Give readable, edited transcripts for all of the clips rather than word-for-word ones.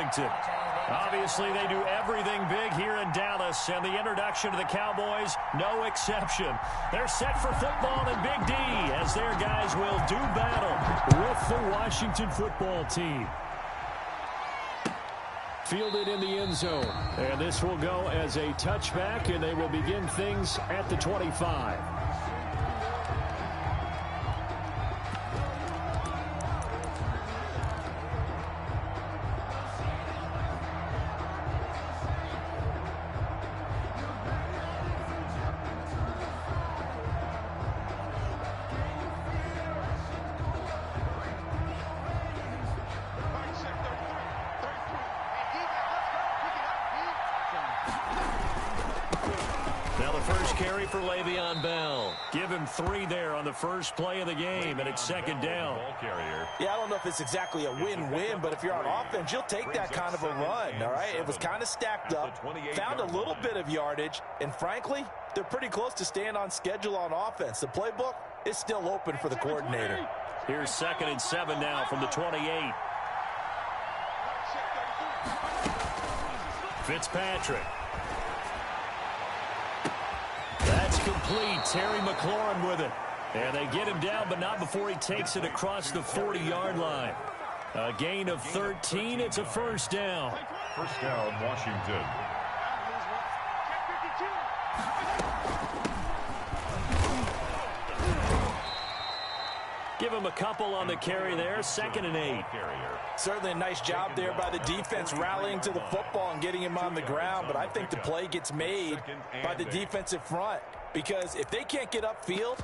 Washington. Obviously, they do everything big here in Dallas, and the introduction to the Cowboys, no exception. They're set for football in Big D, as their guys will do battle with the Washington football team. Fielded in the end zone, and this will go as a touchback, and they will begin things at the 25. Now the first carry for Le'Veon Bell. Give him 3 there on the first play of the game, and it's second down. Yeah, I don't know if it's exactly a win-win, but if you're on offense, you'll take that kind of a run, all right? It was kind of stacked up, found a little bit of yardage, and frankly, they're pretty close to staying on schedule on offense. The playbook is still open for the coordinator. Here's 2nd and 7 now from the 28. Fitzpatrick. That's complete. Terry McLaurin with it. And they get him down, but not before he takes it across the 40-yard line. A gain of 13. It's a first down. First down, Washington. Give him a couple on the carry there. 2nd and 8. Certainly a nice job there by the defense rallying to the football and getting him on the ground, but I think the play gets made by the defensive front, because if they can't get upfield,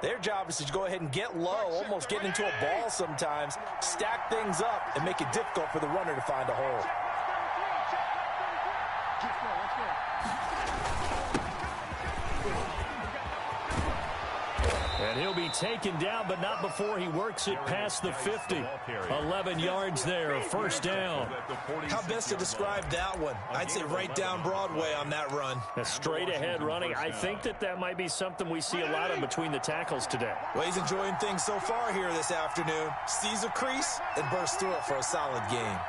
their job is to go ahead and get low, almost get into a ball sometimes, stack things up, and make it difficult for the runner to find a hole. And he'll be taken down, but not before he works it past the 50. 11 yards there, first down. How best to describe that one? I'd say right down Broadway on that run. A straight-ahead running. I think that might be something we see a lot of between the tackles today. Well, he's enjoying things so far here this afternoon. Sees a crease and bursts through it for a solid game.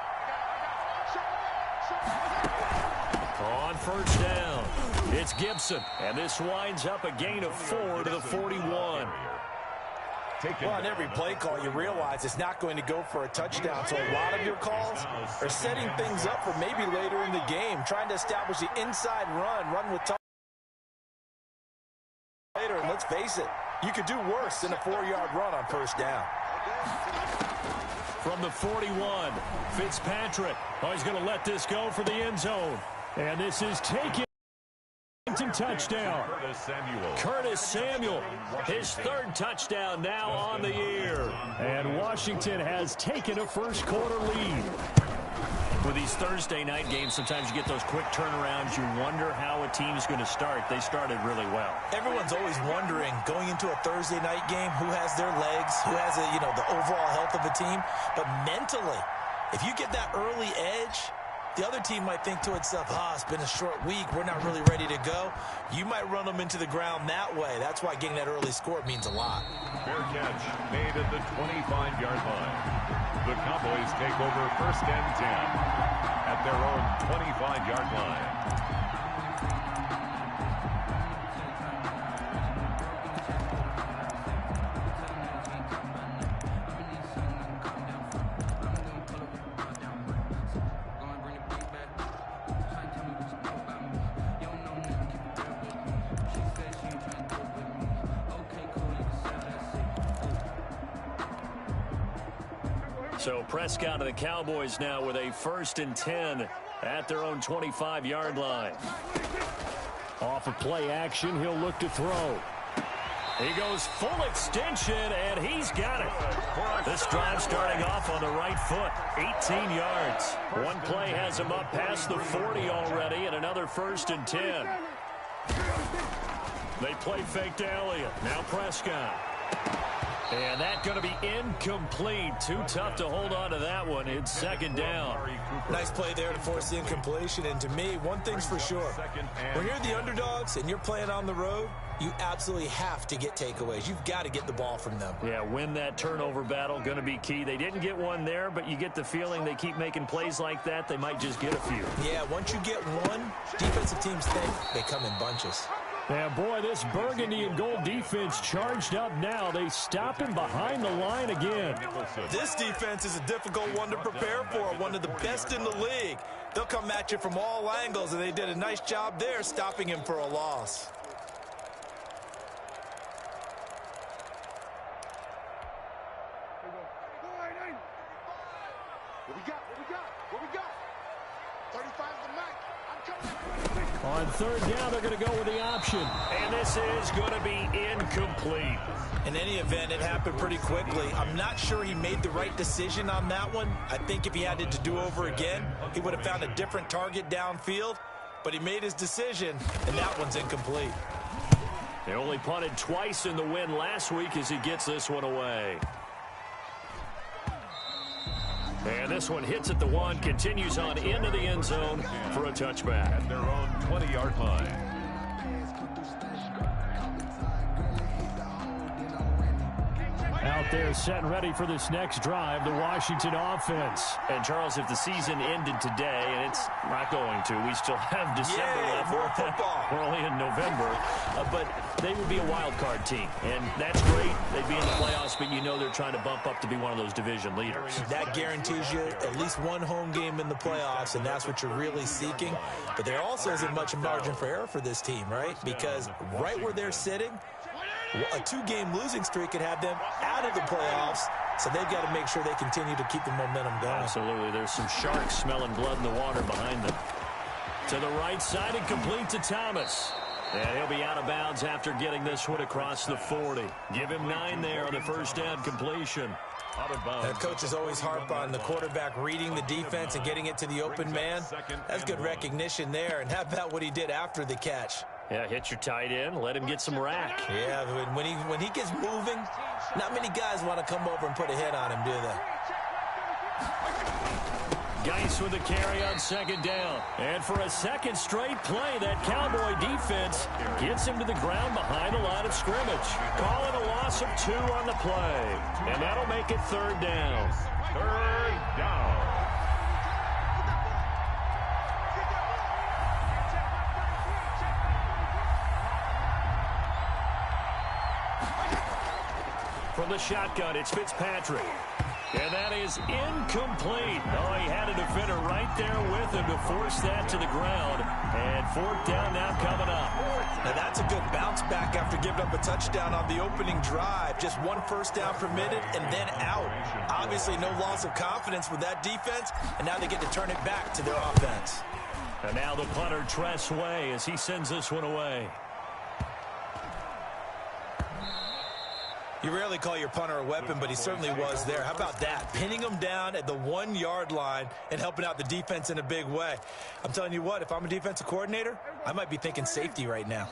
On first down, it's Gibson, and this winds up a gain of 4 to the 41. Well, on every play call, you realize it's not going to go for a touchdown, so a lot of your calls are setting things up for maybe later in the game, trying to establish the inside run with tough later, and let's face it, you could do worse than a 4-yard run on first down. From the 41, Fitzpatrick. Oh, he's going to let this go for the end zone. And this is taken to touchdown. Curtis Samuel, his 3rd touchdown now on the year. And Washington has taken a first-quarter lead. With these Thursday night games, sometimes you get those quick turnarounds. You wonder how a team's going to start. They started really well. Everyone's always wondering, going into a Thursday night game, who has their legs, who has the overall health of the team. But mentally, if you get that early edge, the other team might think to itself, it's been a short week, we're not really ready to go. You might run them into the ground that way. That's why getting that early score means a lot. Fair catch made at the 25-yard line. The Cowboys take over 1st and 10 at their own 25-yard line. So Prescott and the Cowboys now with a 1st and 10 at their own 25-yard line. Off of play action, he'll look to throw. He goes full extension, and he's got it. This drive starting off on the right foot, 18 yards. One play has him up past the 40 already, and another 1st and 10. They play fake to Elliott. Now Prescott. And that's going to be incomplete. Too tough to hold on to that one. It's second down. Nice play there to force the incompletion. And to me, one thing's for sure. When you're the underdogs and you're playing on the road, you absolutely have to get takeaways. You've got to get the ball from them. Yeah, win that turnover battle, going to be key. They didn't get one there, but you get the feeling they keep making plays like that, they might just get a few. Yeah, once you get one, defensive teams think they come in bunches. Yeah, boy, this burgundy and gold defense charged up now. They stop him behind the line again. This defense is a difficult one to prepare for, one of the best in the league. They'll come at you from all angles, and they did a nice job there stopping him for a loss. What we got? 35 the mic. I'm coming. On third down, they're going to go with the option. And this is going to be incomplete. In any event, it happened pretty quickly. I'm not sure he made the right decision on that one. I think if he had it to do over again, he would have found a different target downfield. But he made his decision, and that one's incomplete. They only punted twice in the win last week as he gets this one away. And this one hits at the one, continues on into the end zone for a touchback. At their own 20-yard line. Out there set and ready for this next drive, the Washington offense. And, Charles, if the season ended today, and it's not going to, we still have December left. More football. We're only in November. But they would be a wild card team. And that's great. They'd be in the playoffs, but you know they're trying to bump up to be one of those division leaders. That guarantees you at least one home game in the playoffs, and that's what you're really seeking. But there also isn't much margin for error for this team, right? Because right where they're sitting, a two-game losing streak could have them out of the playoffs, so they've got to make sure they continue to keep the momentum going. Absolutely. There's some sharks smelling blood in the water behind them. To the right side and complete to Thomas. And he'll be out of bounds after getting this one across the 40. Give him 9 there on the first down completion. Out of bounds. Coaches always harp on the quarterback reading the defense and getting it to the open man. That's good recognition there. And how about what he did after the catch? Yeah, hit your tight end, let him get some rack. Yeah, when he gets moving, not many guys want to come over and put a hit on him, do they? Geis with the carry on second down. And for a second straight play, that Cowboy defense gets him to the ground behind the line of scrimmage. Calling a loss of 2 on the play. And that'll make it third down. Third down. From the shotgun, it's Fitzpatrick. And that is incomplete. Oh, he had a defender right there with him to force that to the ground. And fourth down now coming up. Now that's a good bounce back after giving up a touchdown on the opening drive. Just one first down permitted and then out. Obviously no loss of confidence with that defense, and now they get to turn it back to their offense. And now the punter, Tress Way, as he sends this one away. You rarely call your punter a weapon, but he certainly was there. How about that? Pinning him down at the 1-yard line and helping out the defense in a big way. I'm telling you what, if I'm a defensive coordinator, I might be thinking safety right now.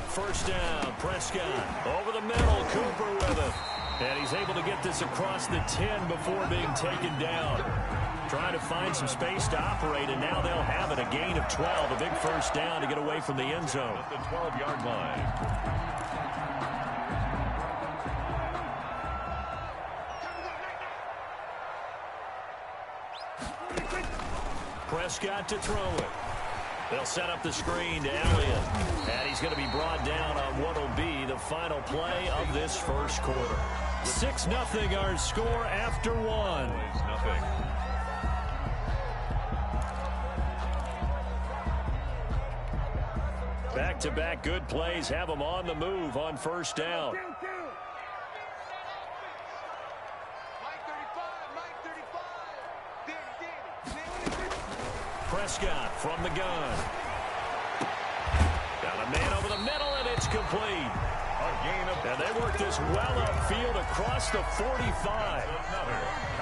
First down, Prescott. Over the middle, Cooper with it. And he's able to get this across the 10 before being taken down. Trying to find some space to operate, and now they'll have it. A gain of 12, a big first down to get away from the end zone. At the 12-yard line. Prescott to throw it. They'll set up the screen to Elliott. And he's going to be brought down on what will be the final play of this first quarter. 6-0 our score after 1. Nothing. Back-to-back good plays have them on the move on first down. Prescott from the gun. Got a man over the middle, and it's complete. And they work this well upfield across the 45.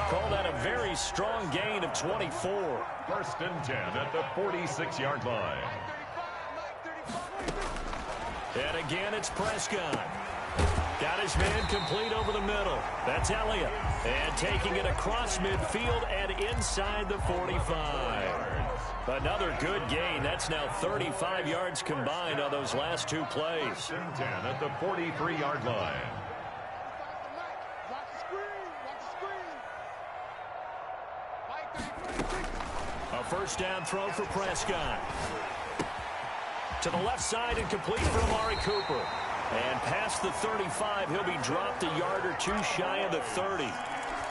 Call that a very strong gain of 24. First and 10 at the 46-yard line. And again, it's Prescott. Got his man complete over the middle. That's Elliott. And taking it across midfield and inside the 45. Another good gain. That's now 35 yards combined on those last two plays. 10 at the 43-yard line. A first down throw for Prescott. To the left side and complete for Amari Cooper. And past the 35, he'll be dropped a yard or two shy of the 30.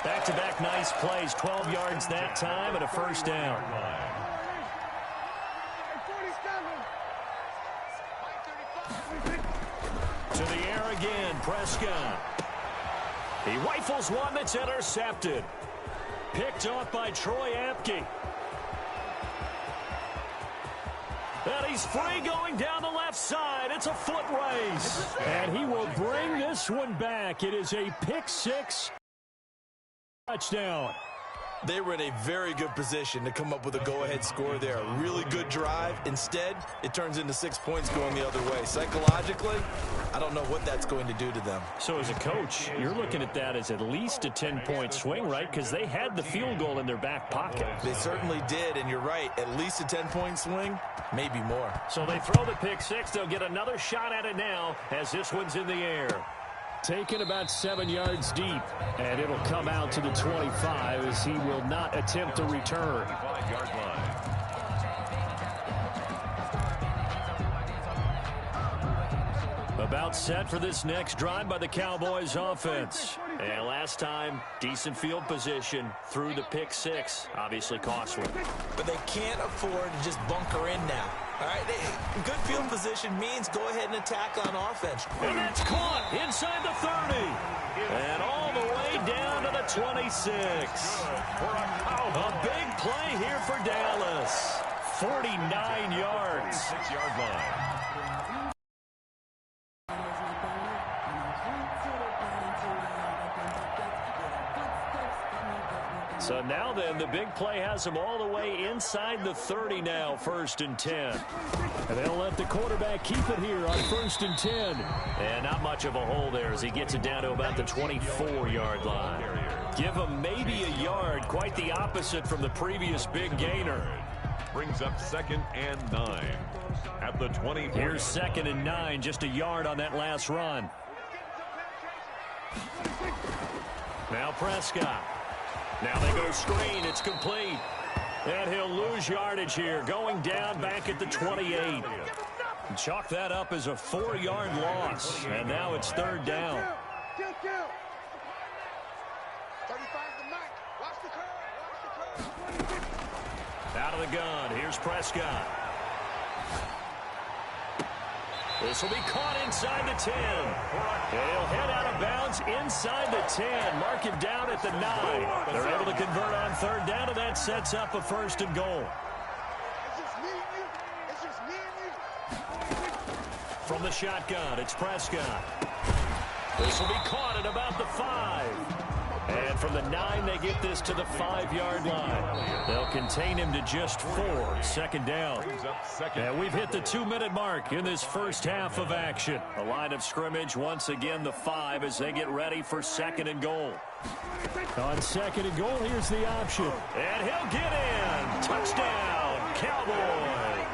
Back-to-back nice plays, 12 yards that time and a first down. To the air again, Prescott. He rifles one that's intercepted. Picked off by Troy Apke. And he's free going down the left side. It's a foot race. And he will bring this one back. It is a pick-6 touchdown. They were in a very good position to come up with a go-ahead score there. A really good drive. Instead, it turns into 6 points going the other way. Psychologically, I don't know what that's going to do to them. So as a coach, you're looking at that as at least a 10-point swing, right? Because they had the field goal in their back pocket. They certainly did, and you're right. At least a 10-point swing, maybe more. So they throw the pick-6. They'll get another shot at it now as this one's in the air. Taken about 7 yards deep, and it'll come out to the 25 as he will not attempt to return. 25-yard line. About set for this next drive by the Cowboys offense. And last time, decent field position through the pick-6. Obviously costly. But they can't afford to just bunker in now. All right, good field position means go ahead and attack on offense. And that's caught inside the 30. And all the way down to the 26. A big play here for Dallas. 49 yards. 6-yard line. So now then, the big play has him all the way inside the 30 now, 1st and 10. And they'll let the quarterback keep it here on 1st and 10. And not much of a hole there as he gets it down to about the 24-yard line. Give him maybe a yard, quite the opposite from the previous big gainer. Brings up 2nd and 9 at the 24. Here's 2nd and 9, just a yard on that last run. Now Prescott. Now they go screen. It's complete. And he'll lose yardage here. Going down back at the 28. Chalk that up as a 4-yard loss. And now it's 3rd down. Out of the gun. Here's Prescott. This will be caught inside the 10. And he'll head out of bounds inside the 10. Mark him down at the 9. They're able to convert on 3rd down, and that sets up a 1st and goal. From the shotgun, it's Prescott. This will be caught at about the 5. And from the 9, they get this to the 5-yard line. They'll contain him to just 4. 2nd down. And we've hit the 2-minute mark in this first half of action. The line of scrimmage, once again, the 5 as they get ready for 2nd and goal. On 2nd and goal, here's the option. And he'll get in. Touchdown, Cowboys.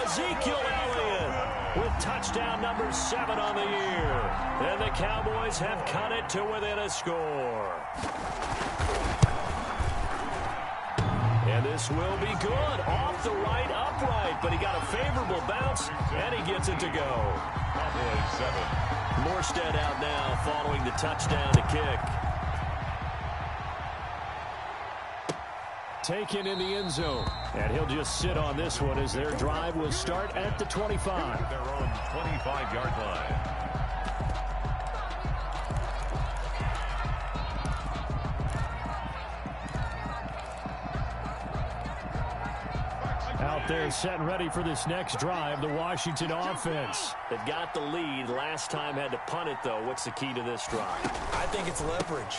Ezekiel Elliott with touchdown number 7 on the year. And the Cowboys have cut it to within a score. And this will be good. Off the right, upright. But he got a favorable bounce, and he gets it to go. Cowboys 7. Morstead out now following the touchdown to kick. Taken in the end zone. And he'll just sit on this one as their drive will start at the 25. Their own 25-yard line. Out there set and ready for this next drive, the Washington offense. They've got the lead. Last time had to punt it, though. What's the key to this drive? I think it's leverage.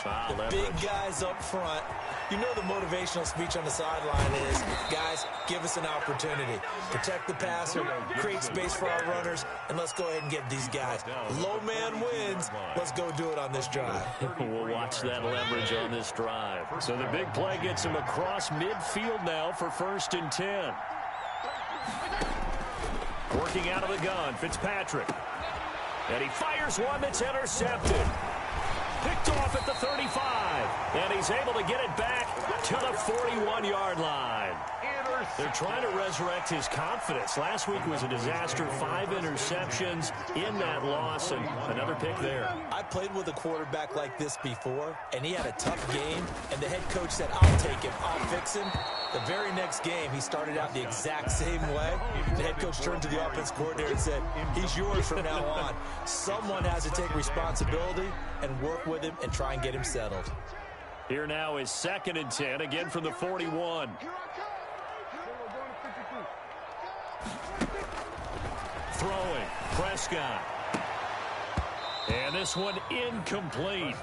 Big guys up front. You know the motivational speech on the sideline is, guys, give us an opportunity. Protect the passer, create space for our runners, and let's go ahead and get these guys. Low man wins. Let's go do it on this drive. We'll watch that leverage on this drive. So the big play gets him across midfield now for 1st and 10. Working out of the gun, Fitzpatrick. And he fires one that's intercepted. Picked off at the 35. And he's able to get it back to the 41-yard line. They're trying to resurrect his confidence. Last week was a disaster. 5 interceptions in that loss, and another pick there. I played with a quarterback like this before, and he had a tough game, and the head coach said, I'll take him, I'll fix him. The very next game, he started out the exact same way. The head coach turned to the offense coordinator and said, he's yours from now on. Someone has to take responsibility and work with him and try and get him settled. Here now is 2nd and 10, again from the 41. Throwing, Prescott. And this one incomplete.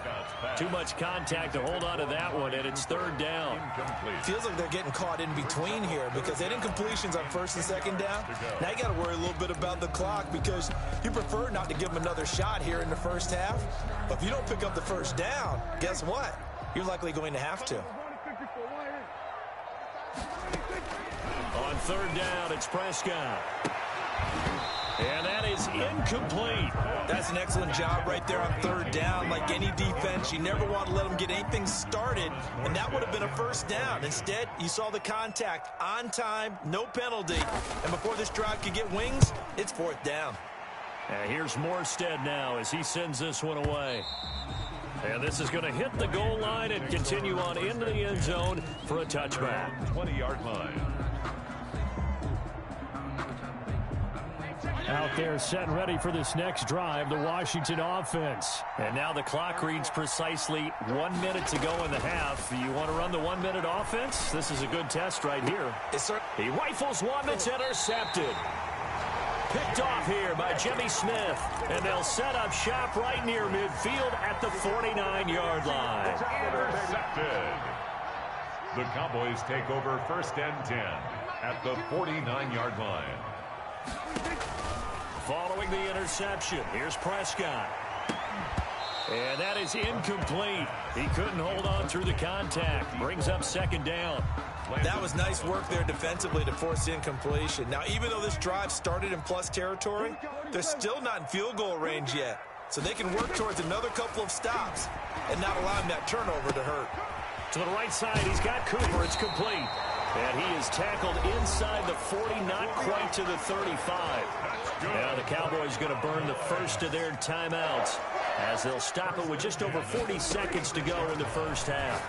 Too much contact to hold on to that one, and it's 3rd down. Feels like they're getting caught in between here because they had incompletions on 1st and 2nd down. Now you got to worry a little bit about the clock because you prefer not to give them another shot here in the first half. But if you don't pick up the 1st down, guess what? You're likely going to have to. On 3rd down, it's Prescott. And that is incomplete. That's an excellent job right there on 3rd down. Like any defense, you never want to let them get anything started, and that would have been a 1st down. Instead, you saw the contact on time, no penalty. And before this drive could get wings, it's 4th down. And here's Morstead now as he sends this one away. And this is going to hit the goal line and continue on into the end zone for a touchback. 20-yard line. Out there set and ready for this next drive, the Washington offense. And now the clock reads precisely 1 minute to go in the half. You want to run the 1 minute offense? This is a good test right here. Yes, sir. He rifles one that's intercepted. Picked off here by Jimmy Smith. And they'll set up shop right near midfield at the 49-yard line. Intercepted. The Cowboys take over 1st and 10 at the 49-yard line. Following the interception, here's Prescott. And that is incomplete. He couldn't hold on through the contact. Brings up 2nd down. That was nice work there defensively to force the incompletion. Now, even though this drive started in plus territory, they're still not in field goal range yet. So they can work towards another couple of stops and not allowing that turnover to hurt. To the right side, he's got Cooper. It's complete. And he is tackled inside the 40, not quite to the 35. Now the Cowboys going to burn the first of their timeouts as they'll stop it with just over 40 seconds to go in the first half.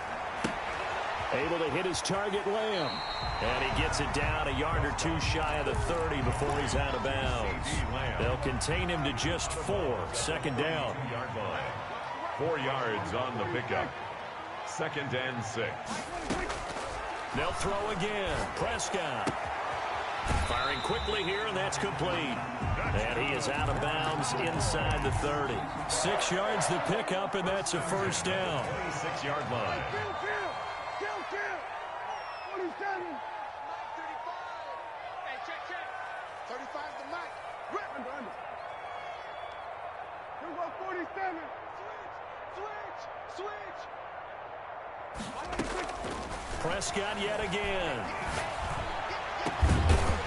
Able to hit his target, Lamb. And he gets it down a yard or two shy of the 30 before he's out of bounds. They'll contain him to just 4. 2nd down. 4 yards on the pickup. 2nd and 6. They'll throw again. Prescott. Firing quickly here, and that's complete. And he is out of bounds inside the 30. 6 yards the pickup, and that's a 1st down. 26-yard line. 35 the mic. Here go 47. Switch. Prescott yet again.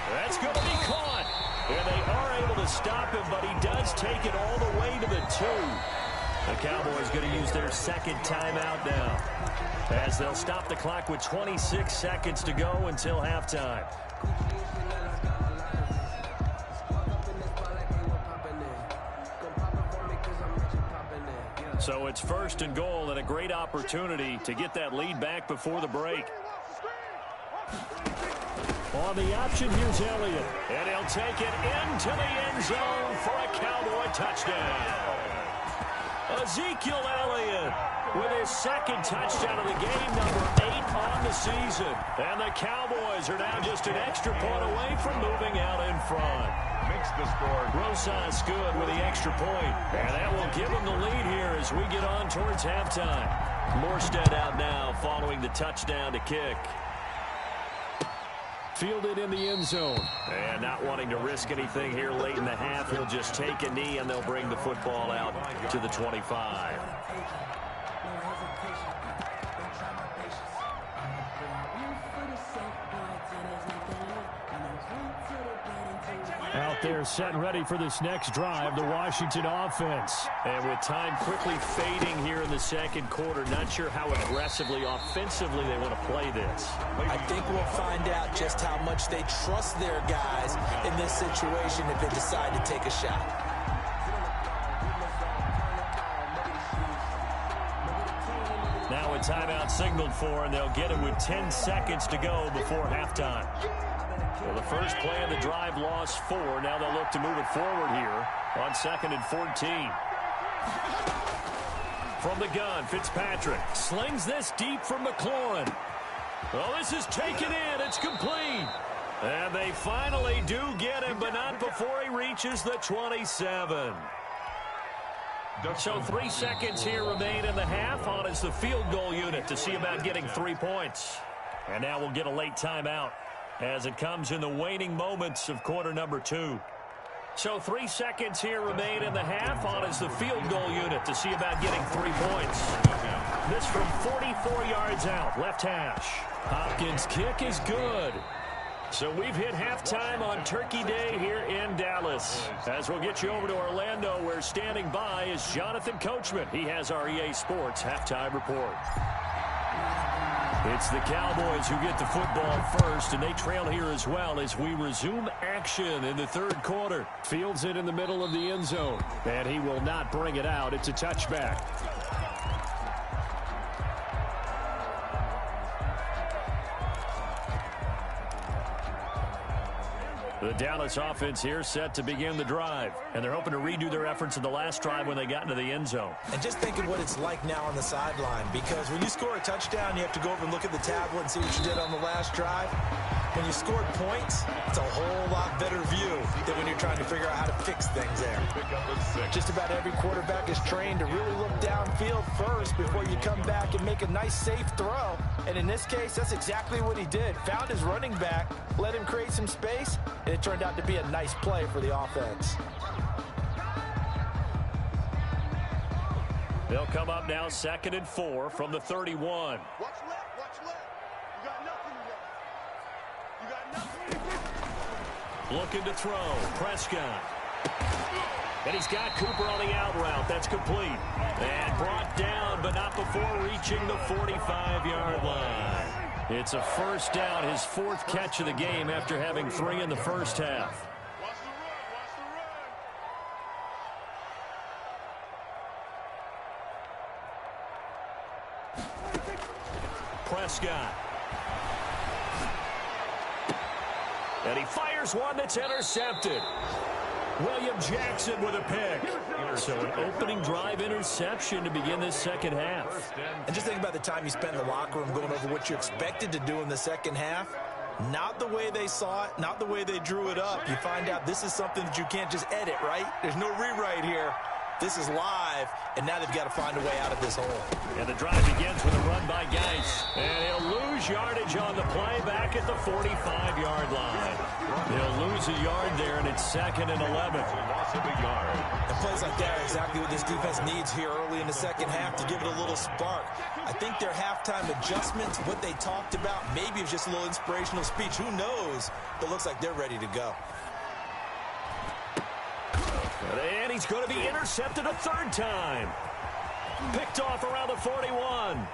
That's going to be caught. And they are able to stop him, but he does take it all the way to the 2. The Cowboys going to use their 2nd timeout now, as they'll stop the clock with 26 seconds to go until halftime. So it's 1st and goal, and a great opportunity to get that lead back before the break. On the option, here's Elliott. And he'll take it into the end zone for a Cowboy touchdown. Ezekiel Elliott with his second touchdown of the game, number 8 on the season. And the Cowboys are now just an extra point away from moving out in front. Makes the score. Rosas good with the extra point. And that will give them the lead here as we get on towards halftime. Morstead out now following the touchdown to kick. Fielded in the end zone. And not wanting to risk anything here late in the half, he'll just take a knee and they'll bring the football out to the 25. Out there set and ready for this next drive, the Washington offense. And with time quickly fading here in the second quarter, not sure how aggressively, offensively they want to play this. I think we'll find out just how much they trust their guys in this situation if they decide to take a shot. Now a timeout signaled for, and they'll get it with 10 seconds to go before halftime. Well, the first play of the drive lost 4. Now they'll look to move it forward here on 2nd and 14. From the gun, Fitzpatrick slings this deep from McLaurin. Well, this is taken in. It's complete. And they finally do get him, but not before he reaches the 27. So 3 seconds here remain in the half. On is the field goal unit to see about getting 3 points. And now we'll get a late timeout as it comes in the waning moments of quarter number 2. So 3 seconds here remain in the half. On is the field goal unit to see about getting 3 points. This from 44 yards out, left hash. Hopkins' kick is good. So we've hit halftime on Turkey Day here in Dallas. As we'll get you over to Orlando, where standing by is Jonathan Coachman. He has our EA Sports halftime report. It's the Cowboys who get the football first, and they trail here as well as we resume action in the third quarter. Fields it in the middle of the end zone, and he will not bring it out. It's a touchback. The Dallas offense here set to begin the drive, and they're hoping to redo their efforts in the last drive when they got into the end zone. And just think of what it's like now on the sideline, because when you score a touchdown, you have to go over and look at the tablet and see what you did on the last drive. When you scored points, it's a whole lot better view than when you're trying to figure out how to fix things there. Just about every quarterback is trained to really look downfield first before you come back and make a nice, safe throw. And in this case, that's exactly what he did. Found his running back, let him create some space, and it turned out to be a nice play for the offense. They'll come up now 2nd and 4 from the 31. Watch left, watch left. You got nothing left. You got nothing. Looking to throw. Prescott. And he's got Cooper on the out route. That's complete. And brought down, but not before reaching the 45-yard line. It's a first down, his 4th catch of the game after having 3 in the first half. Watch the run, watch the run. Prescott. And he fires one that's intercepted. William Jackson with a pick. So an opening drive interception to begin this second half. And just think about the time you spent in the locker room going over what you expected to do in the second half. Not the way they saw it, not the way they drew it up. You find out this is something that you can't just edit, right? There's no rewrite here. This is live, and now they've got to find a way out of this hole. And the drive begins with a run by Geis. And he'll lose yardage on the play back at the 45-yard line. They'll lose a yard there, and it's 2nd and 11. Loss of a yard. And plays like that are exactly what this defense needs here early in the second half to give it a little spark. I think their halftime adjustments, what they talked about, maybe it was just a little inspirational speech. Who knows? But it looks like they're ready to go. And he's going to be intercepted a 3rd time. Picked off around the 41.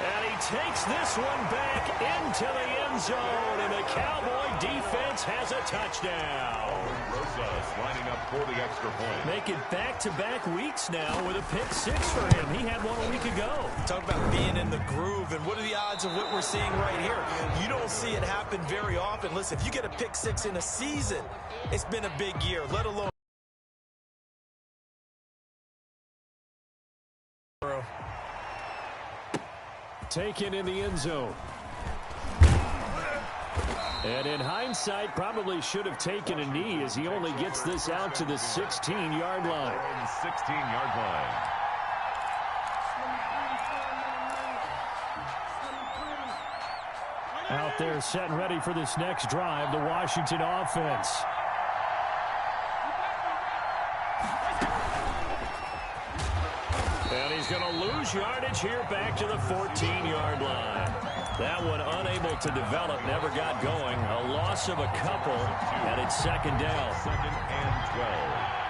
And he takes this one back into the end zone, and the Cowboy defense has a touchdown. Rosas lining up for the extra point. Make it back-to-back weeks now with a pick 6 for him. He had one a week ago. Talk about being in the groove, and what are the odds of what we're seeing right here? You don't see it happen very often. Listen, if you get a pick 6 in a season, it's been a big year, let alone taken in the end zone. And in hindsight, probably should have taken a knee as he only gets this out to the 16-yard line. 16-yard line. Out there set and ready for this next drive, the Washington offense. And he's going to lose yardage here back to the 14-yard line. That one unable to develop, never got going. A loss of a couple, and it's second down. Second and 12.